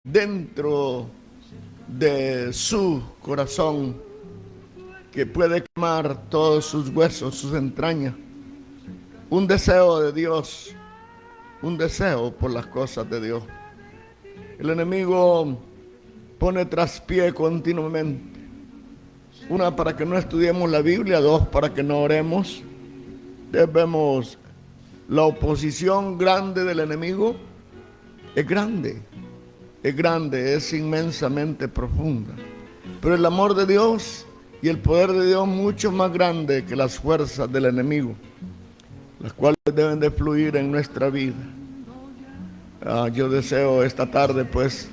dentro de su corazón que puede quemar todos sus huesos, sus entrañas. Un deseo de Dios, un deseo por las cosas de Dios. El enemigo pone traspié continuamente. Una, para que no estudiemos la Biblia. Dos, para que no oremos. Vemos la oposición grande del enemigo. Es grande, es inmensamente profunda. Pero el amor de Dios y el poder de Dios mucho más grande que las fuerzas del enemigo, las cuales deben de fluir en nuestra vida. Yo deseo esta tarde pues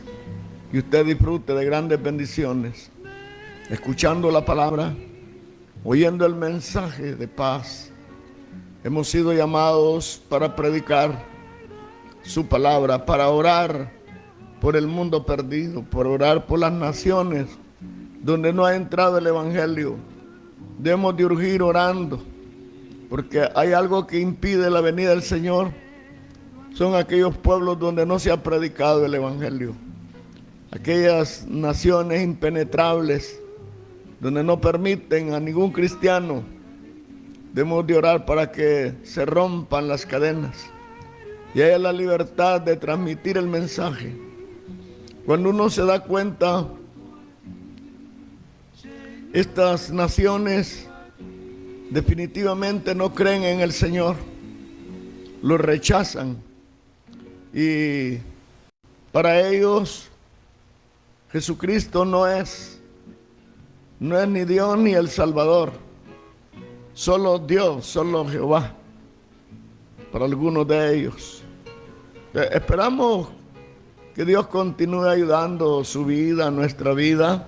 que usted disfrute de grandes bendiciones, escuchando la palabra, oyendo el mensaje de paz. Hemos sido llamados para predicar su palabra, para orar por el mundo perdido, por orar por las naciones donde no ha entrado el evangelio. Debemos de urgir orando, porque hay algo que impide la venida del Señor. Son aquellos pueblos donde no se ha predicado el evangelio, aquellas naciones impenetrables donde no permiten a ningún cristiano. Debemos de orar para que se rompan las cadenas y haya la libertad de transmitir el mensaje. Cuando uno se da cuenta, estas naciones definitivamente no creen en el Señor, lo rechazan, y para ellos Jesucristo no es ni Dios ni el Salvador, solo Dios, solo Jehová, para algunos de ellos. Esperamos que Dios continúe ayudando su vida, nuestra vida.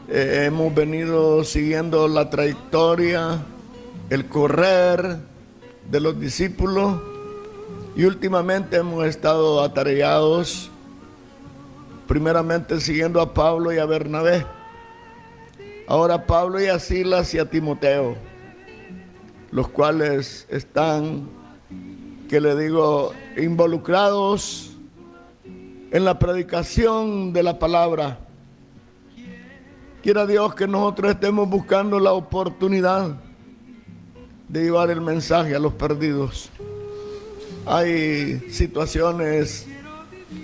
Hemos venido siguiendo la trayectoria, el correr de los discípulos, y últimamente hemos estado atareados, primeramente siguiendo a Pablo y a Bernabé, ahora a Pablo y a Silas y a Timoteo, los cuales están, que le digo, involucrados en la predicación de la palabra. Quiera Dios que nosotros estemos buscando la oportunidad de llevar el mensaje a los perdidos. Hay situaciones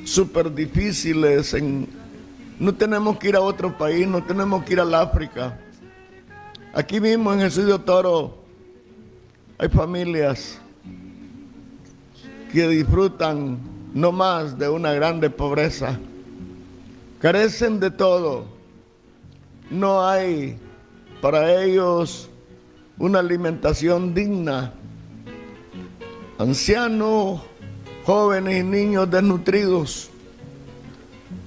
súper difíciles. No tenemos que ir a otro país, no tenemos que ir al África. Aquí mismo en Jesús de Otoro hay familias que disfrutan no más de una grande pobreza. Carecen de todo. No hay para ellos una alimentación digna. Ancianos, jóvenes y niños desnutridos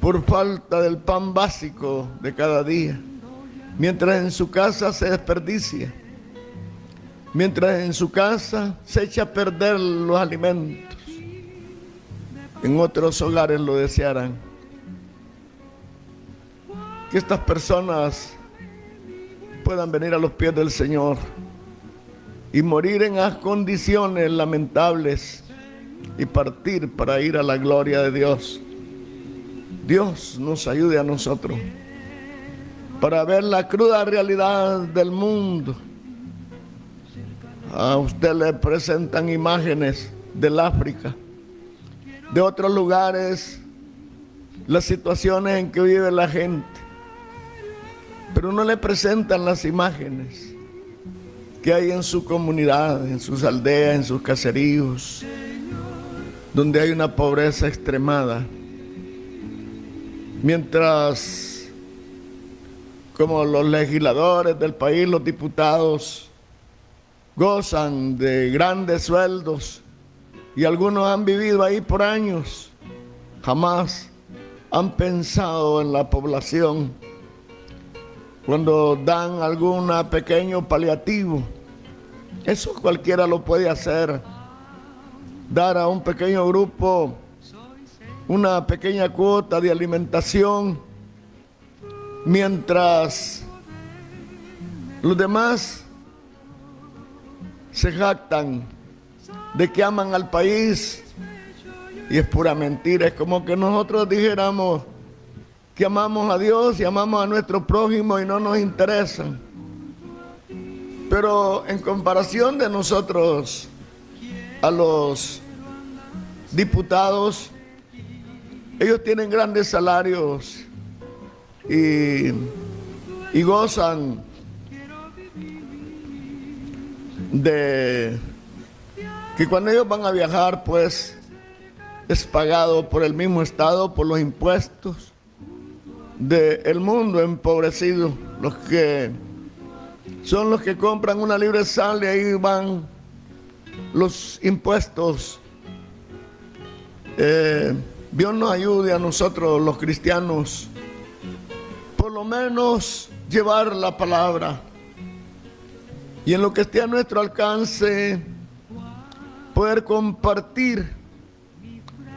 por falta del pan básico de cada día, mientras en su casa se desperdicia, mientras en su casa se echa a perder los alimentos. En otros hogares lo desearán. Que estas personas puedan venir a los pies del Señor y morir en las condiciones lamentables y partir para ir a la gloria de Dios. Dios nos ayude a nosotros para ver la cruda realidad del mundo. A usted le presentan imágenes del África, de otros lugares, las situaciones en que vive la gente, pero no le presentan las imágenes que hay en su comunidad, en sus aldeas, en sus caseríos, donde hay una pobreza extremada. Mientras, como los legisladores del país, los diputados, gozan de grandes sueldos y algunos han vivido ahí por años, jamás han pensado en la población. Cuando dan algún pequeño paliativo, eso cualquiera lo puede hacer. Dar a un pequeño grupo una pequeña cuota de alimentación, mientras los demás se jactan de que aman al país, Y es pura mentira. Es como que nosotros dijéramos que amamos a Dios y amamos a nuestro prójimo y no nos interesan. Pero en comparación de nosotros a los diputados, ellos tienen grandes salarios y gozan de que cuando ellos van a viajar, pues es pagado por el mismo Estado, por los impuestos del mundo empobrecido. Los que son los que compran una libre sal y ahí van los impuestos. Dios nos ayude a nosotros los cristianos, por lo menos llevar la palabra y en lo que esté a nuestro alcance poder compartir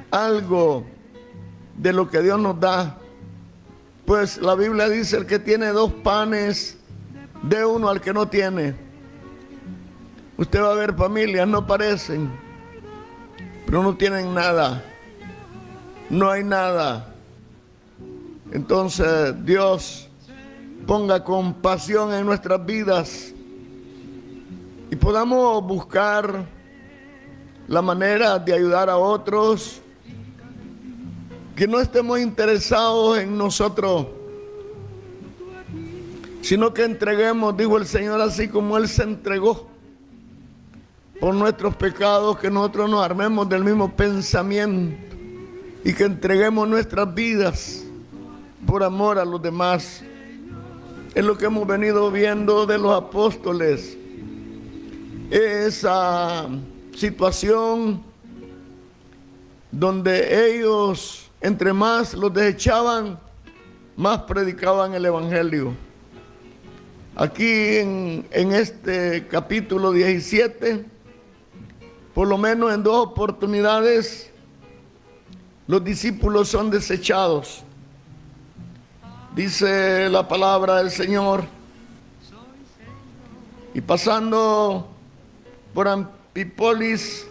algo de lo que Dios nos da. Pues la Biblia dice: el que tiene 2 panes, dé uno al que no tiene. Usted va a ver familias, no parecen, pero no tienen nada. No hay nada. Entonces Dios ponga compasión en nuestras vidas y podamos buscar la manera de ayudar a otros, que no estemos interesados en nosotros, sino que entreguemos, dijo el Señor, así como Él se entregó por nuestros pecados, que nosotros nos armemos del mismo pensamiento y que entreguemos nuestras vidas por amor a los demás. Es lo que hemos venido viendo de los apóstoles, esa situación donde ellos, entre más los desechaban, más predicaban el evangelio. Aquí en este capítulo 17, por lo menos en 2 oportunidades, los discípulos son desechados. Dice la palabra del Señor: y pasando por Anfípolis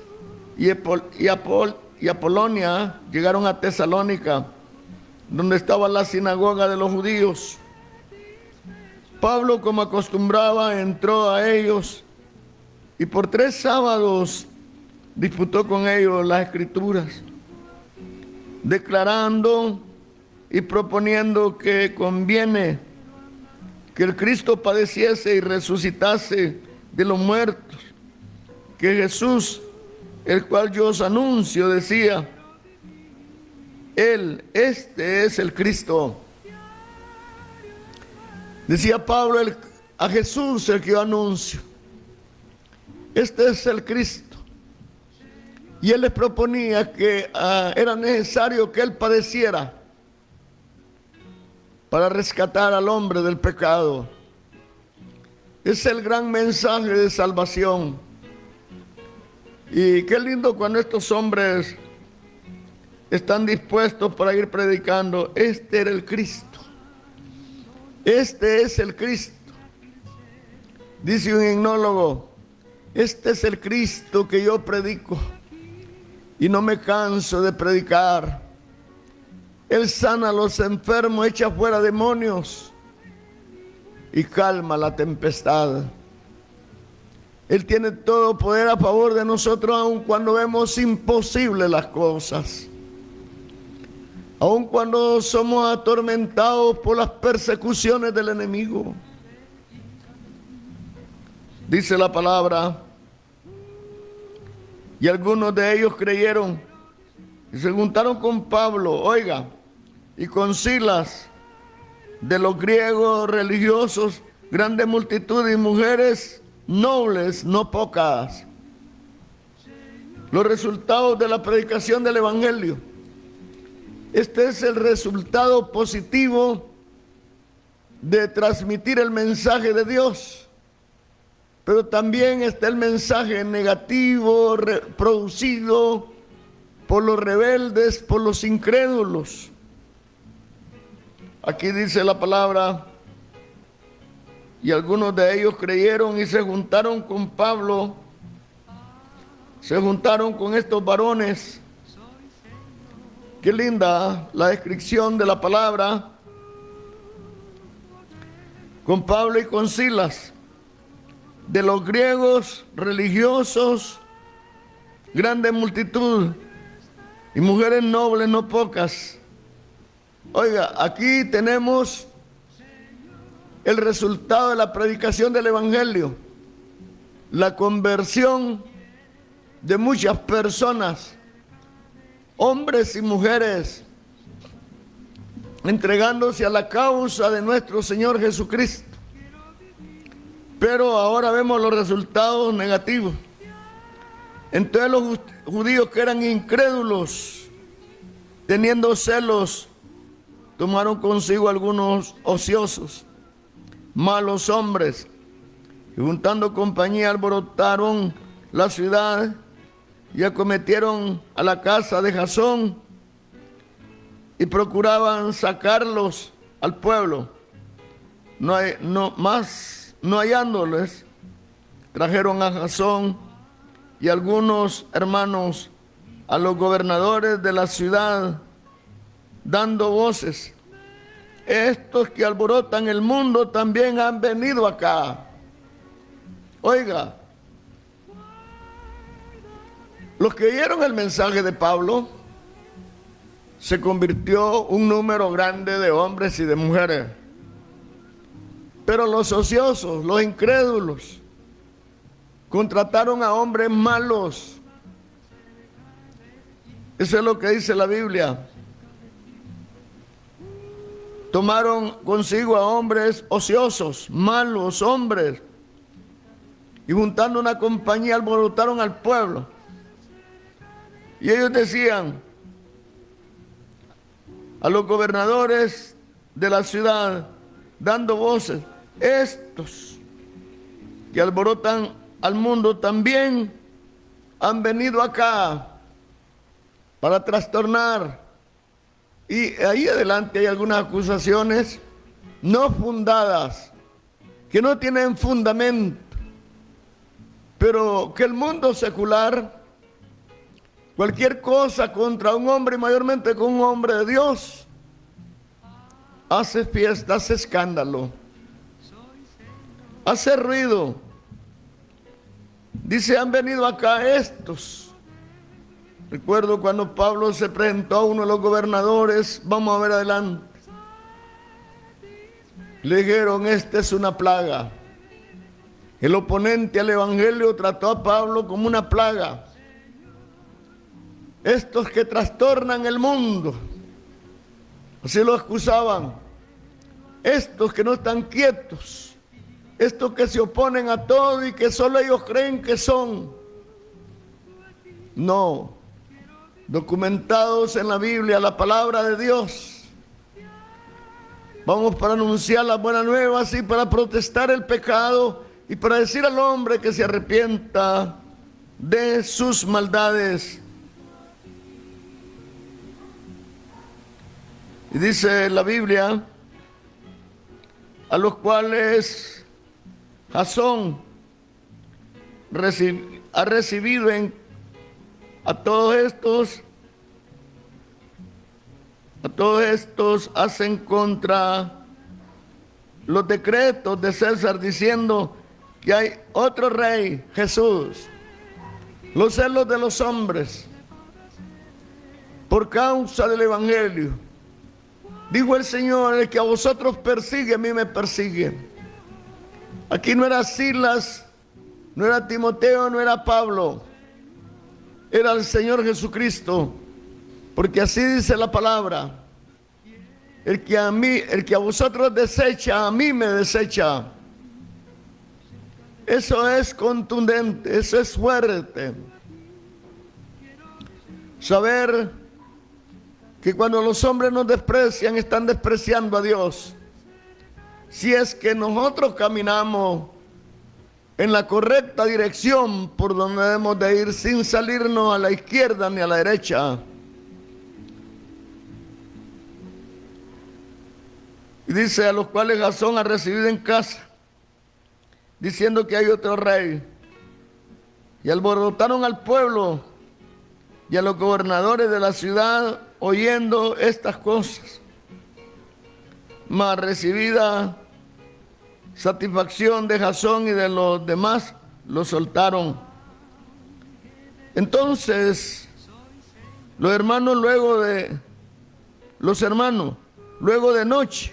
y Apolonia, llegaron a Tesalónica, donde estaba la sinagoga de los judíos. Pablo, como acostumbraba, entró a ellos y por 3 sábados disputó con ellos las Escrituras, declarando y proponiendo que conviene que el Cristo padeciese y resucitase de los muertos, que Jesús, el cual yo os anuncio, decía, este es el Cristo. Decía Pablo a Jesús, el que yo anuncio, este es el Cristo. Y él les proponía que era necesario que él padeciera para rescatar al hombre del pecado. Es el gran mensaje de salvación. Y qué lindo cuando estos hombres están dispuestos para ir predicando. Este era el Cristo. Este es el Cristo. Dice un himnólogo: este es el Cristo que yo predico y no me canso de predicar. Él sana a los enfermos, echa fuera demonios y calma la tempestad. Él tiene todo poder a favor de nosotros, aun cuando vemos imposibles las cosas. Aun cuando somos atormentados por las persecuciones del enemigo. Dice la palabra: y algunos de ellos creyeron y se juntaron con Pablo, oiga, y con Silas, de los griegos religiosos, grande multitud y mujeres nobles, no pocas. Los resultados de la predicación del evangelio. Este es el resultado positivo de transmitir el mensaje de Dios. Pero también está el mensaje negativo producido por los rebeldes, por los incrédulos. Aquí dice la palabra: y algunos de ellos creyeron y se juntaron con Pablo, se juntaron con estos varones Qué linda la descripción de la palabra con Pablo y con Silas, de los griegos religiosos, grande multitud, y mujeres nobles no pocas. Oiga, aquí tenemos el resultado de la predicación del Evangelio, la conversión de muchas personas, hombres y mujeres, entregándose a la causa de nuestro Señor Jesucristo. Pero ahora vemos los resultados negativos. Entonces los judíos que eran incrédulos, teniendo celos, tomaron consigo algunos ociosos, malos hombres, y juntando compañía alborotaron la ciudad y acometieron a la casa de Jasón y procuraban sacarlos al pueblo. No hallándoles, trajeron a Jasón y algunos hermanos a los gobernadores de la ciudad, dando voces: estos que alborotan el mundo también han venido acá. Oiga, los que oyeron el mensaje de Pablo, se convirtió un número grande de hombres y de mujeres. Pero los ociosos, los incrédulos, contrataron a hombres malos. Eso es lo que dice la Biblia. Tomaron consigo a hombres ociosos, malos hombres, y juntando una compañía alborotaron al pueblo. Y ellos decían a los gobernadores de la ciudad, dando voces: estos que alborotan al mundo también han venido acá para trastornar. Y ahí adelante hay algunas acusaciones no fundadas, que no tienen fundamento, pero que el mundo secular, cualquier cosa contra un hombre, mayormente con un hombre de Dios, hace fiesta, hace escándalo, hace ruido. Dice: han venido acá estos. Recuerdo cuando Pablo se presentó a uno de los gobernadores, vamos a ver adelante, le dijeron: esta es una plaga. El oponente al evangelio trató a Pablo como una plaga. Estos que trastornan el mundo, así lo acusaban. Estos que no están quietos, estos que se oponen a todo y que solo ellos creen que son. No, documentados en la Biblia, la palabra de Dios. Vamos para anunciar las buenas nuevas y para protestar el pecado y para decir al hombre que se arrepienta de sus maldades. Y dice la Biblia: a los cuales Jasón ha recibido a todos estos hacen contra los decretos de César, diciendo que hay otro rey, Jesús. Los celos de los hombres por causa del evangelio. Dijo el Señor: el que a vosotros persigue, a mí me persigue. Aquí no era Silas, no era Timoteo, no era Pablo, era el Señor Jesucristo, porque así dice la palabra: el que a vosotros desecha, a mí me desecha. Eso es contundente, eso es fuerte. Saber que cuando los hombres nos desprecian, están despreciando a Dios. Si es que nosotros caminamos en la correcta dirección por donde debemos de ir, sin salirnos a la izquierda ni a la derecha. Y dice: a los cuales Jasón ha recibido en casa, diciendo que hay otro rey. Y alborotaron al pueblo y a los gobernadores de la ciudad, oyendo estas cosas, mas recibida satisfacción de Jasón y de los demás, lo soltaron. Entonces, los hermanos luego de noche,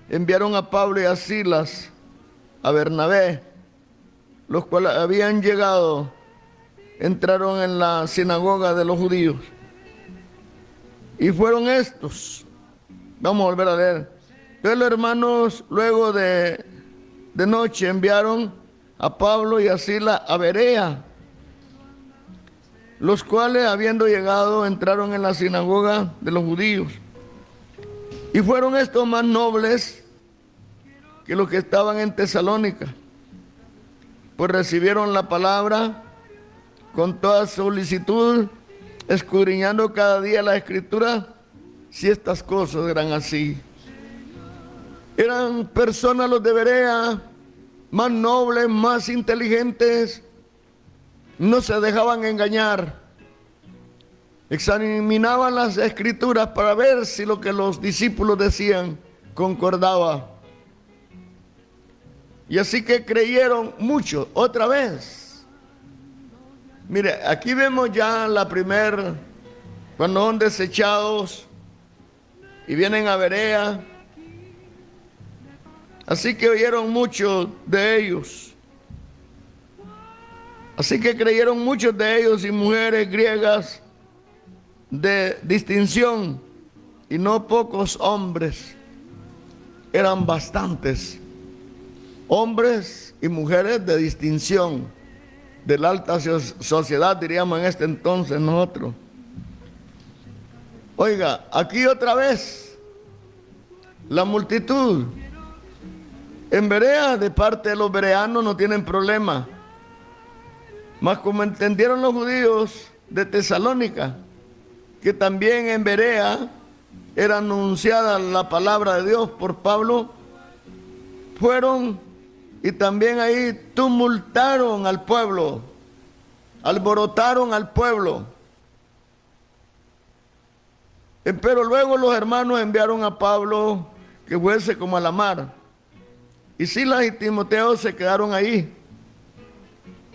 enviaron a Pablo y a Silas a Bernabé, los cuales habían llegado, entraron en la sinagoga de los judíos. Y fueron estos, vamos a volver a leer. Entonces los hermanos luego de noche enviaron a Pablo y a Silas a Berea, los cuales habiendo llegado entraron en la sinagoga de los judíos. Y fueron estos más nobles que los que estaban en Tesalónica, pues recibieron la palabra con toda solicitud, escudriñando cada día la Escritura, si estas cosas eran así. Eran personas los de Berea, más nobles, más inteligentes, no se dejaban engañar. Examinaban las Escrituras para ver si lo que los discípulos decían concordaba. Y así que creyeron mucho, otra vez. Mire, aquí vemos ya cuando son desechados y vienen a Berea. Así que oyeron mucho de ellos. Así que creyeron muchos de ellos y mujeres griegas de distinción, y no pocos hombres, eran bastantes. Hombres y mujeres de distinción, de la alta sociedad, diríamos en este entonces nosotros. Oiga, aquí otra vez, la multitud. En Berea, de parte de los bereanos, no tienen problema. Mas como entendieron los judíos de Tesalónica, que también en Berea era anunciada la palabra de Dios por Pablo, fueron y también ahí tumultaron al pueblo, alborotaron al pueblo. Pero luego los hermanos enviaron a Pablo que fuese como a la mar, y Silas y Timoteo se quedaron ahí.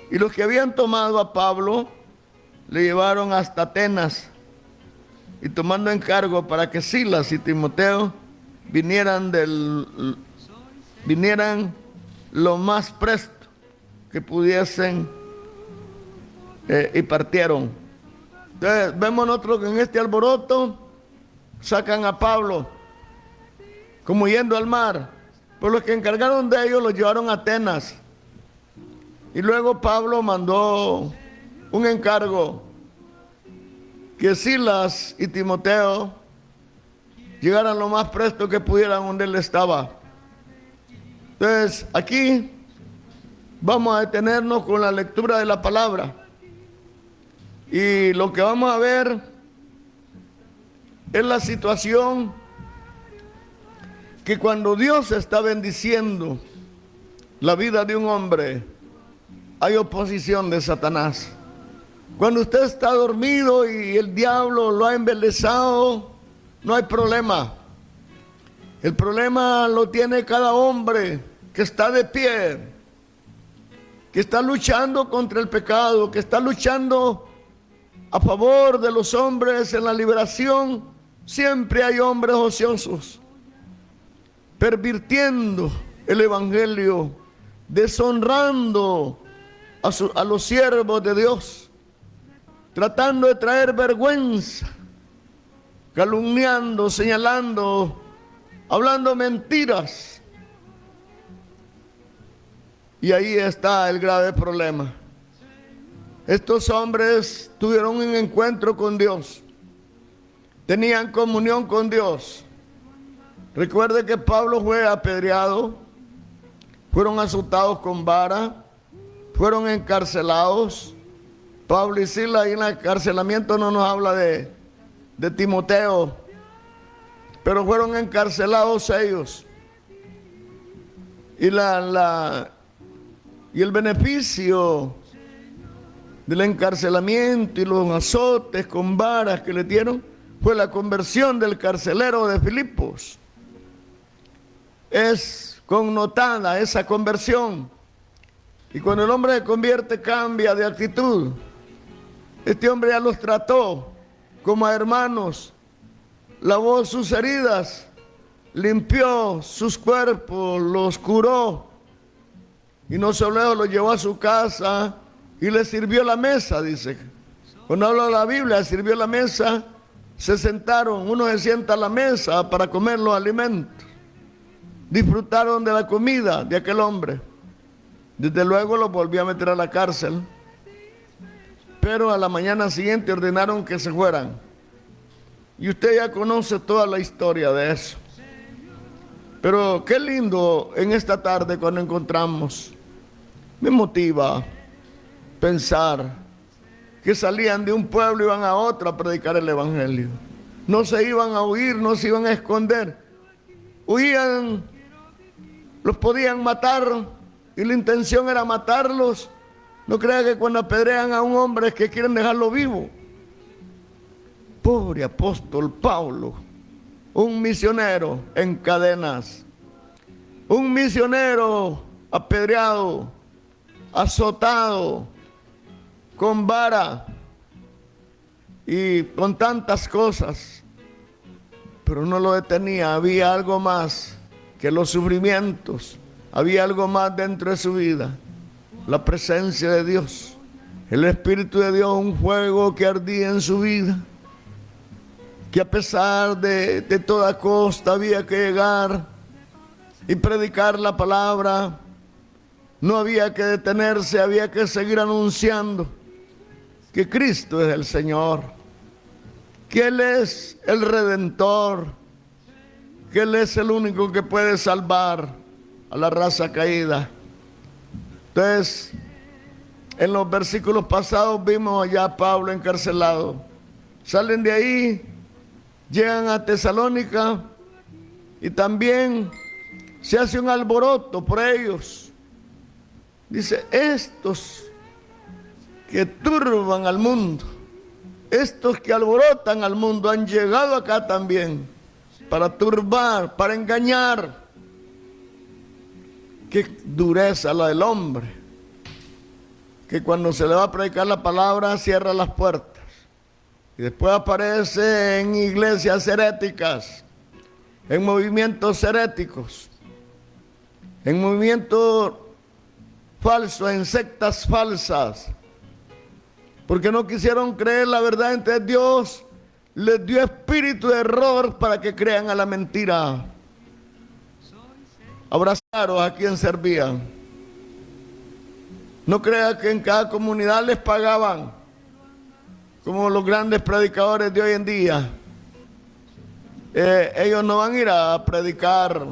Y los que habían tomado a Pablo le llevaron hasta Atenas, y tomando encargo para que Silas y Timoteo vinieran lo más presto que pudiesen, y partieron. Entonces vemos nosotros que en este alboroto sacan a Pablo como yendo al mar, pero los que encargaron de ellos los llevaron a Atenas. Y luego Pablo mandó un encargo que Silas y Timoteo llegaran lo más presto que pudieran donde él estaba. Entonces aquí vamos a detenernos con la lectura de la palabra, y lo que vamos a ver es la situación que cuando Dios está bendiciendo la vida de un hombre, hay oposición de Satanás. Cuando usted está dormido y el diablo lo ha embelesado, no hay problema. El problema lo tiene cada hombre que está de pie, que está luchando contra el pecado, que está luchando a favor de los hombres en la liberación. Siempre hay hombres ociosos, pervirtiendo el evangelio, deshonrando a los siervos de Dios, tratando de traer vergüenza, calumniando, señalando, hablando mentiras. Y ahí está el grave problema. Estos hombres tuvieron un encuentro con Dios, tenían comunión con Dios. Recuerde que Pablo fue apedreado, fueron azotados con vara, fueron encarcelados. Pablo y Silas, y en el encarcelamiento no nos habla de Timoteo, pero fueron encarcelados ellos. Y el beneficio del encarcelamiento y los azotes con varas que le dieron fue la conversión del carcelero de Filipos. Es connotada esa conversión. Y cuando el hombre se convierte, cambia de actitud. Este hombre ya los trató como a hermanos, lavó sus heridas, limpió sus cuerpos, los curó. Y no solo los llevó a su casa y les sirvió la mesa, dice. Cuando habla la Biblia, sirvió la mesa, se sentaron, uno se sienta a la mesa para comer los alimentos. Disfrutaron de la comida de aquel hombre. Desde luego lo volvió a meter a la cárcel. Pero a la mañana siguiente ordenaron que se fueran. Y usted ya conoce toda la historia de eso. Pero qué lindo en esta tarde cuando encontramos. Me motiva pensar que salían de un pueblo y iban a otro a predicar el evangelio. No se iban a huir, no se iban a esconder. Huían, los podían matar y la intención era matarlos. No crea que cuando apedrean a un hombre es que quieren dejarlo vivo. Pobre apóstol Pablo, un misionero en cadenas, un misionero apedreado, azotado, con vara y con tantas cosas, pero no lo detenía. Había algo más que los sufrimientos, había algo más dentro de su vida, la presencia de Dios, el Espíritu de Dios, un fuego que ardía en su vida, que a pesar de toda costa había que llegar y predicar la palabra. No había que detenerse, había que seguir anunciando que Cristo es el Señor, que Él es el Redentor, que Él es el único que puede salvar a la raza caída. Entonces, en los versículos pasados vimos allá a Pablo encarcelado. Salen de ahí, llegan a Tesalónica y también se hace un alboroto por ellos. Dice, estos que turban al mundo, estos que alborotan al mundo han llegado acá también para turbar, para engañar. Qué dureza la del hombre, que cuando se le va a predicar la palabra cierra las puertas y después aparece en iglesias heréticas, en movimientos heréticos, en movimientos falsos, en sectas falsas, porque no quisieron creer la verdad. Entonces Dios les dio espíritu de error para que crean a la mentira. Abrazaros a quien servían. No crea que en cada comunidad les pagaban como los grandes predicadores de hoy en día. Ellos no van a ir a predicar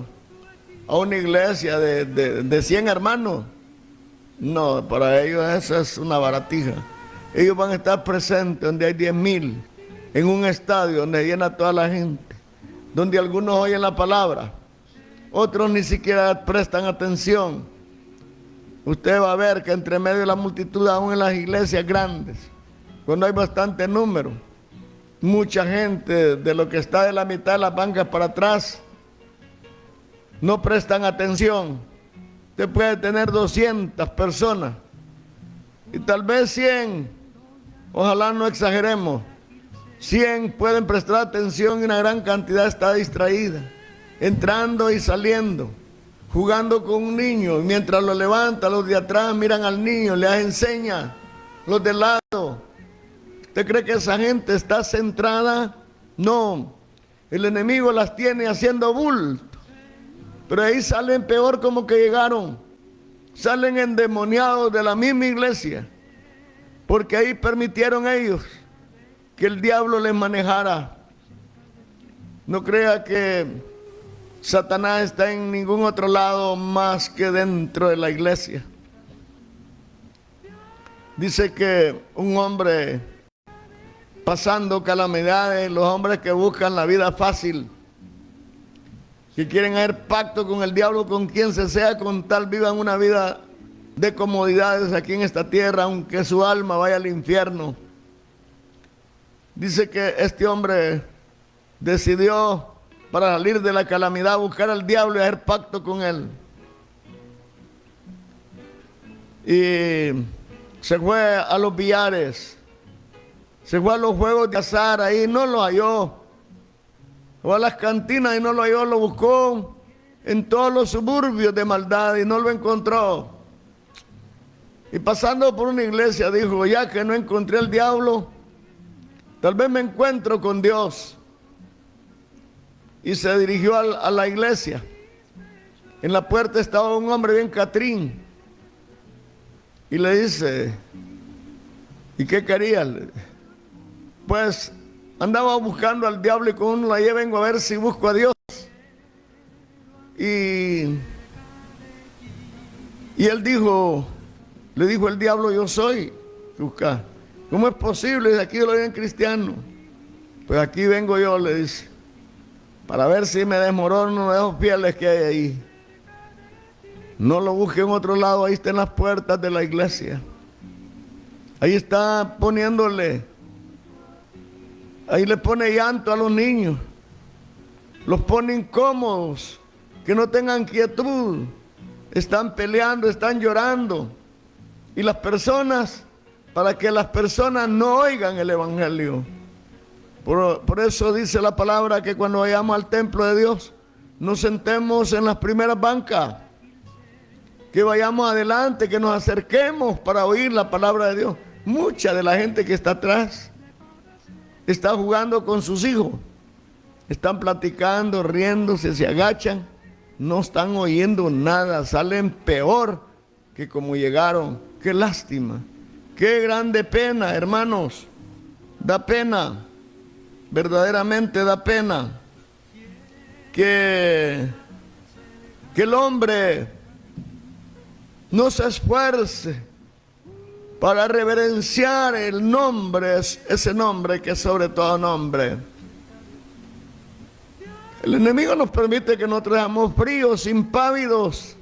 a una iglesia de 100 hermanos. No, para ellos esa es una baratija. Ellos van a estar presentes donde hay 10,000, en un estadio donde llena toda la gente, donde algunos oyen la palabra, otros ni siquiera prestan atención. Usted va a ver que entre medio de la multitud, aún en las iglesias grandes, cuando hay bastante número, mucha gente de lo que está de la mitad de las bancas para atrás no prestan atención. Usted puede tener 200 personas y tal vez 100, ojalá no exageremos, 100 pueden prestar atención y una gran cantidad está distraída, entrando y saliendo, jugando con un niño, y mientras lo levanta, los de atrás miran al niño, les enseña, los de lado. ¿Usted cree que esa gente está centrada? No, el enemigo las tiene haciendo bulto, pero ahí salen peor como que llegaron, salen endemoniados de la misma iglesia, porque ahí permitieron ellos que el diablo les manejara. No crea que Satanás está en ningún otro lado más que dentro de la iglesia. Dice que un hombre pasando calamidades, los hombres que buscan la vida fácil, que quieren hacer pacto con el diablo, con quien se sea, con tal vivan una vida de comodidades aquí en esta tierra, aunque su alma vaya al infierno. Dice que este hombre decidió, para salir de la calamidad, buscar al diablo y hacer pacto con él. Y se fue a los billares, se fue a los juegos de azar, ahí no lo halló. Fue a las cantinas y no lo halló, lo buscó en todos los suburbios de maldad y no lo encontró. Y pasando por una iglesia dijo, ya que no encontré al diablo, tal vez me encuentro con Dios. Y se dirigió a la iglesia. En la puerta estaba un hombre bien catrín. Y le dice, ¿y qué quería? Pues andaba buscando al diablo y con uno ahí vengo a ver si busco a Dios. Y él dijo, le dijo el diablo, yo soy. ¿Cómo es posible? Dice, aquí lo ven cristiano. Pues aquí vengo yo, le dice, para ver si me desmorono de esos fieles que hay ahí. No lo busque en otro lado, ahí está en las puertas de la iglesia. Ahí está poniéndole, ahí le pone llanto a los niños. Los pone incómodos, que no tengan quietud. Están peleando, están llorando. Y las personas, para que las personas no oigan el evangelio. Por eso dice la palabra que cuando vayamos al templo de Dios, nos sentemos en las primeras bancas. Que vayamos adelante, que nos acerquemos para oír la palabra de Dios. Mucha de la gente que está atrás está jugando con sus hijos. Están platicando, riéndose, se agachan. No están oyendo nada, salen peor que como llegaron. Qué lástima, qué grande pena, hermanos. Da pena, verdaderamente da pena que el hombre no se esfuerce para reverenciar el nombre, ese nombre que es sobre todo nombre. El enemigo nos permite que nosotros seamos fríos, impávidos.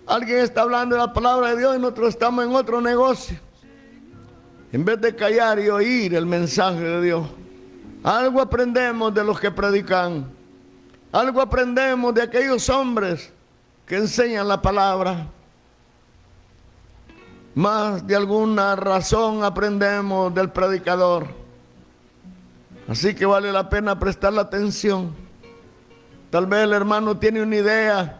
Alguien está hablando de la palabra de Dios y nosotros estamos en otro negocio. En vez de callar y oír el mensaje de Dios. Algo aprendemos de los que predican. Algo aprendemos de aquellos hombres que enseñan la palabra. Más de alguna razón aprendemos del predicador. Así que vale la pena prestar la atención. Tal vez el hermano tiene una idea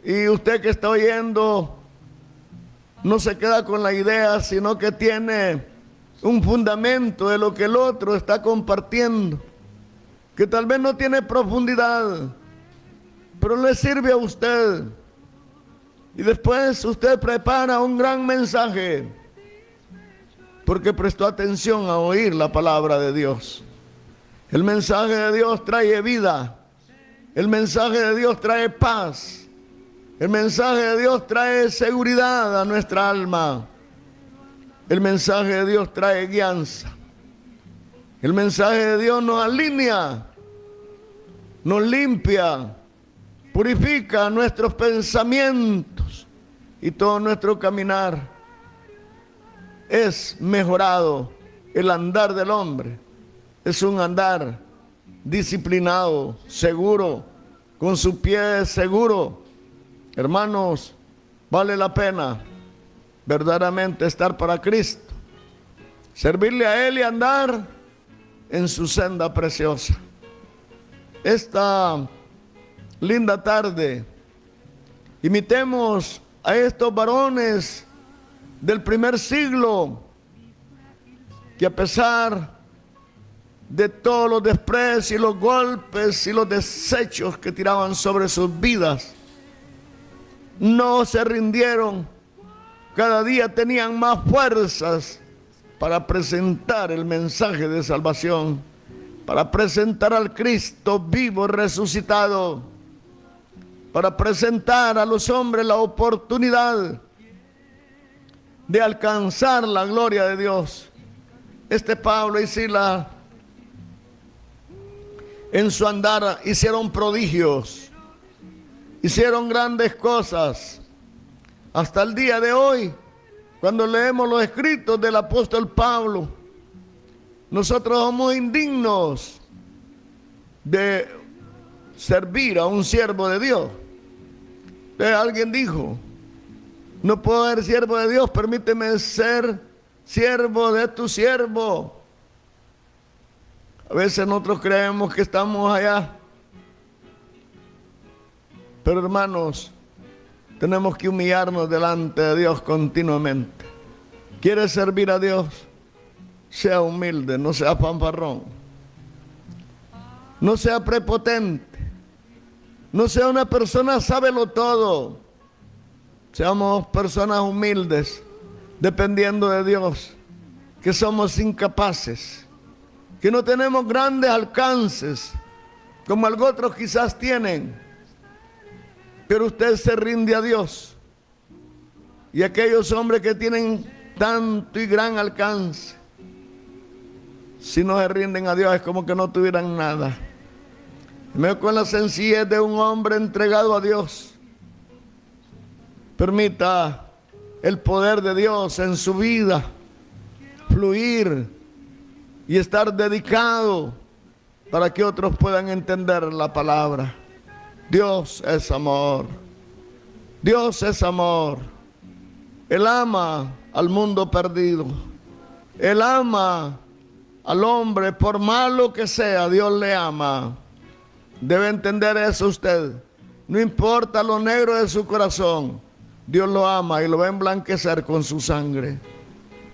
y usted que está oyendo no se queda con la idea, sino que tiene un fundamento de lo que el otro está compartiendo, que tal vez no tiene profundidad, pero le sirve a usted. Y después usted prepara un gran mensaje, porque prestó atención a oír la palabra de Dios. El mensaje de Dios trae vida. El mensaje de Dios trae paz. El mensaje de Dios trae seguridad a nuestra alma. El mensaje de Dios trae guianza. El mensaje de Dios nos alinea, nos limpia, purifica nuestros pensamientos y todo nuestro caminar. Es mejorado el andar del hombre. Es un andar disciplinado, seguro, con su pie seguro. Hermanos, vale la pena verdaderamente estar para Cristo, servirle a Él y andar en su senda preciosa. Esta linda tarde, imitemos a estos varones del primer siglo, que a pesar de todos los desprecios y los golpes y los desechos que tiraban sobre sus vidas, no se rindieron. Cada día tenían más fuerzas para presentar el mensaje de salvación, para presentar al Cristo vivo, resucitado, para presentar a los hombres la oportunidad de alcanzar la gloria de Dios. Pablo y Silas en su andar hicieron prodigios, hicieron grandes cosas. Hasta el día de hoy, cuando leemos los escritos del apóstol Pablo, nosotros somos indignos de servir a un siervo de Dios. Alguien dijo, no puedo ser siervo de Dios, permíteme ser siervo de tu siervo. A veces nosotros creemos que estamos allá, pero hermanos, tenemos que humillarnos delante de Dios continuamente. ¿Quieres servir a Dios? Sea humilde, no sea fanfarrón, no sea prepotente, no sea una persona sábelo todo. Seamos personas humildes, dependiendo de Dios, que somos incapaces, que no tenemos grandes alcances, como otros quizás tienen, pero usted se rinde a Dios. Y aquellos hombres que tienen tanto y gran alcance, si no se rinden a Dios, es como que no tuvieran nada. Me con la sencillez de un hombre entregado a Dios. Permita el poder de Dios en su vida fluir y estar dedicado para que otros puedan entender la palabra. Dios es amor. Dios es amor. Él ama al mundo perdido. Él ama al hombre, por malo que sea, Dios le ama. Debe entender eso usted. No importa lo negro de su corazón, Dios lo ama y lo va a emblanquecer con su sangre.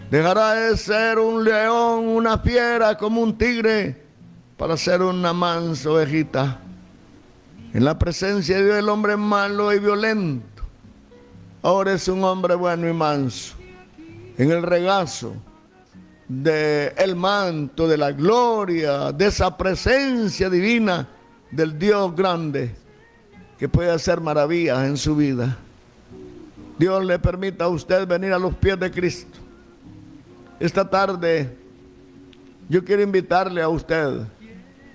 Dejará de ser un león, una fiera, como un tigre, para ser una mansa ovejita. En la presencia de Dios, el hombre malo y violento ahora es un hombre bueno y manso. En el regazo del manto de la gloria, de esa presencia divina del Dios grande que puede hacer maravillas en su vida. Dios le permita a usted venir a los pies de Cristo. Esta tarde yo quiero invitarle a usted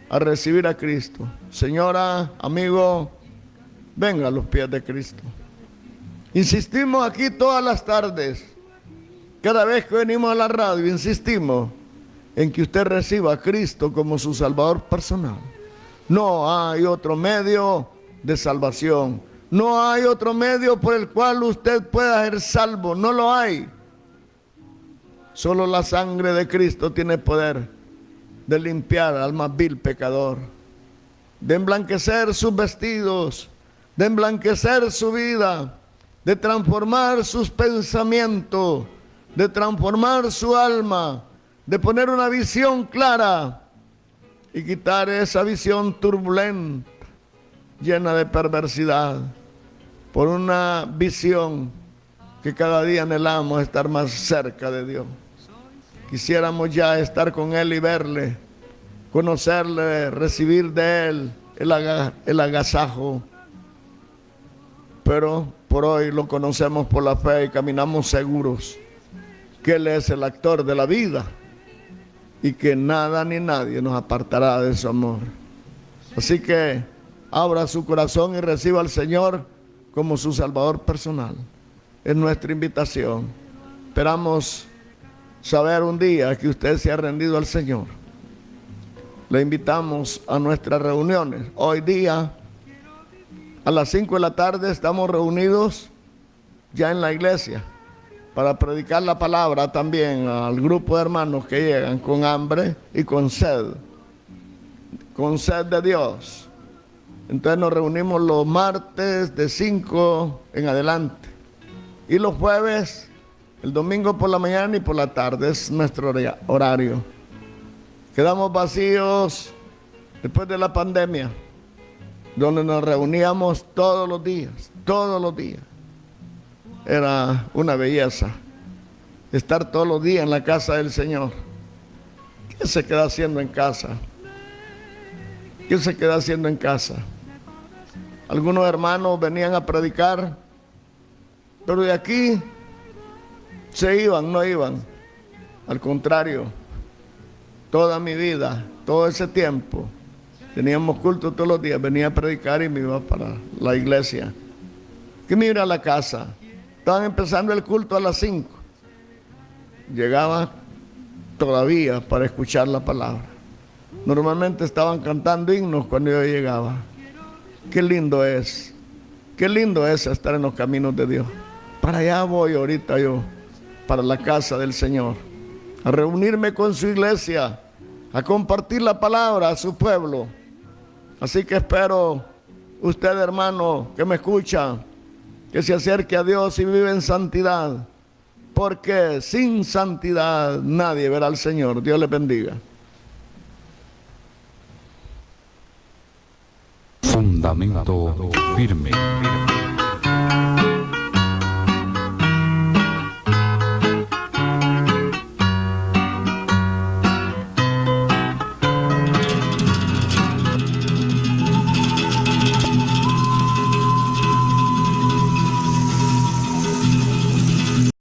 a recibir a Cristo. Señora, amigo, venga a los pies de Cristo. Insistimos aquí todas las tardes. Cada vez que venimos a la radio, insistimos en que usted reciba a Cristo como su Salvador personal. No hay otro medio de salvación. No hay otro medio por el cual usted pueda ser salvo. No lo hay. Solo la sangre de Cristo tiene poder de limpiar al más vil pecador, de emblanquecer sus vestidos, de emblanquecer su vida, de transformar sus pensamientos, de transformar su alma, de poner una visión clara y quitar esa visión turbulenta, llena de perversidad, por una visión que cada día anhelamos estar más cerca de Dios. Quisiéramos ya estar con Él y verle, conocerle, recibir de Él el agasajo, pero por hoy lo conocemos por la fe y caminamos seguros que Él es el actor de la vida y que nada ni nadie nos apartará de su amor. Así que abra su corazón y reciba al Señor como su Salvador personal. Es nuestra invitación. Esperamos saber un día que usted se ha rendido al Señor. Le invitamos a nuestras reuniones. Hoy día, a las 5 de la tarde, estamos reunidos ya en la iglesia para predicar la palabra también al grupo de hermanos que llegan con hambre y con sed de Dios. Entonces nos reunimos los martes de 5 en adelante y los jueves, el domingo por la mañana y por la tarde es nuestro horario. Quedamos vacíos después de la pandemia, donde nos reuníamos todos los días. Era una belleza estar todos los días en la casa del Señor. ¿Qué se queda haciendo en casa? ¿Qué se queda haciendo en casa? Algunos hermanos venían a predicar, pero de aquí se iban, no iban. Al contrario, toda mi vida, todo ese tiempo, teníamos culto todos los días, venía a predicar y me iba para la iglesia. Que me iba a la casa. Estaban empezando el culto a las 5. Llegaba todavía para escuchar la palabra. Normalmente estaban cantando himnos cuando yo llegaba. Qué lindo es estar en los caminos de Dios. Para allá voy ahorita yo, para la casa del Señor, a reunirme con su iglesia, a compartir la palabra a su pueblo. Así que espero usted, hermano, que me escucha, que se acerque a Dios y vive en santidad, porque sin santidad nadie verá al Señor. Dios le bendiga. Fundamento firme.